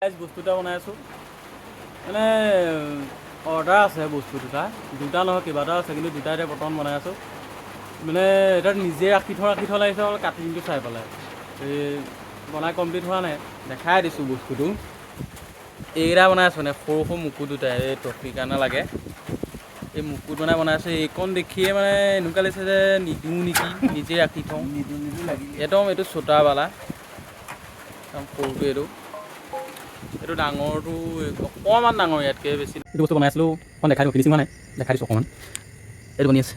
guys বস্তুটা বনাই আছোঁ মানে অৰ্ডাৰ আছে বস্তু দুটা নহয় কিবা এটা আছে কিন্তু দুটা এতিয়া বৰ্তমান বনাই আছোঁ মানে এতিয়া নিজে ৰাখি থোৱা লাগিছে অলপ কাটিংটো চাই পেলাই এই বনাই কমপ্লিট হোৱা নাই দেখাই দিছোঁ বস্তুটো এইকেইটা বনাই আছোঁ মানে সৰু সৰু মুকু দুটা এই ট্ৰফিৰ কাৰণে লাগে এই মুকুট বনাই আছোঁ এইকণ দেখিয়ে মানে এনেকুৱা লাগিছে যে নিদিওঁ নেকি নিজে ৰাখি থওঁ নিদিওঁ একদম এইটো চোতাবালা একদম সৰুটো এইটো ডাঙৰটো অকণমান ডাঙৰ ইয়াতকৈ বেছি এইটো বস্তু বনাই আছিলোঁ অকণ দেখাই দিওঁ ফিনিচিং হোৱা নাই দেখাই দিছোঁ অকণমান এইটো বনি আছে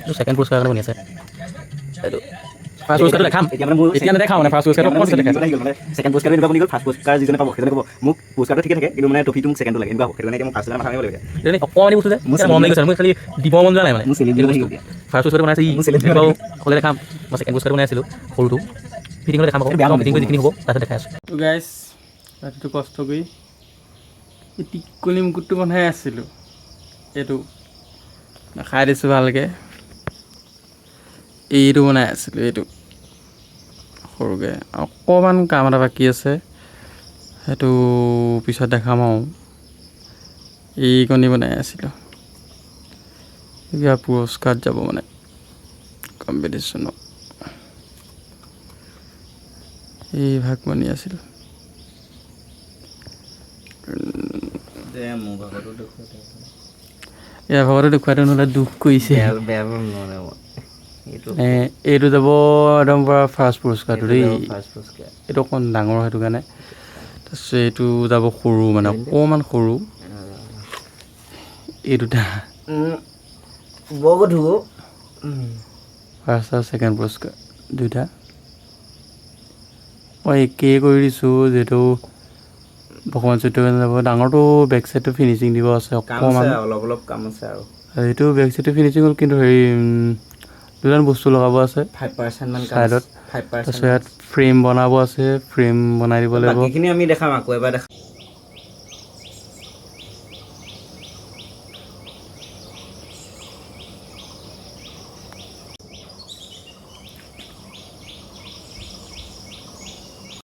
এইটো ছেকেণ্ড পুৰস্কাৰৰ কাৰণে বনি আছে এইটো ফাৰ্ষ্ট পুৰস্কাৰটো দেখাম এতিয়া নেদেখাওঁ মানে ফাৰ্ষ্ট পুৰস্কাৰটো অকণমান দেখাইছোঁ ছেকেণ্ড পুৰস্কাৰটো এনেকুৱা বনি গ'ল ফাৰ্ষ্ট পুৰস্কাৰ যিজনে পাব সেইজনে ক'ব মোক পুৰস্কাৰটো ঠিকে থাকে কিন্তু মানে ট্ৰফিটো মোক ছেকেণ্ডটো লাগে এনেকুৱা সেইটো কাৰণে এতিয়া মই ফাৰ্ষ্ট মাথা মাৰিব লাগে এইটো অকণমানি বস্তু যে মন লাগি গৈছে মোৰ খালি দিব মন যোৱা নাই মানে ফাৰ্ষ্ট পুৰস্কাৰটো বনাইছে অকলে দেখাম মই ছেকেণ্ড পুৰস্কাৰটো বনাই আছিলোঁ সৰুটো ফিটিংটো দেখাম আকৌ ফিটিংটো যিখিনি হ'ব তাৰপিছত দেখাই আছোঁ তো গাইজ ৰাতিটো কষ্ট কৰি এই টিকলি মুকুটটো বনাই আছিলোঁ এইটো দেখাই দিছোঁ ভালকৈ এইটো বনাই আছিলোঁ এইটো সৰুকৈ অকণমান কাম এটা বাকী আছে সেইটো পিছত দেখাম আৰু এইকণি বনাই আছিলোঁ কিবা পুৰস্কাৰত যাব মানে কম্পিটিশ্যনত এই ভাগ বনি আছিল ইয়াৰ ভাগতো দেখুৱাইটো নহ'লে দুখ কৰিছে এইটো যাব একদম পৰা ফাৰ্ষ্ট পুৰস্কাৰটো দেই এইটো অকণ ডাঙৰ সেইটো কাৰণে তাৰপিছত এইটো যাব সৰু মানে অকণমান সৰু এই দুটা ফাৰ্ষ্ট আৰু ছেকেণ্ড পুৰস্কাৰ দুটা মই একেই কৰি দিছোঁ যিহেতু ভগৱান চৰিত্ৰ যাব ডাঙৰটো বেক চাইডটো ফিনিচিং দিব আছে অকণমান অলপ কাম আছে আৰু এইটো বেক চাইডটো ফিনিচিং হ'ল কিন্তু হেৰি দুটামান বস্তু লগাব আছে 5% মান ছাইডত তাৰপিছত ইয়াত ফ্ৰেম বনাব আছে ফ্ৰেম বনাই দিব লাগিব বাকীখিনি আমি দেখাম আকৌ এবাৰ দেখাম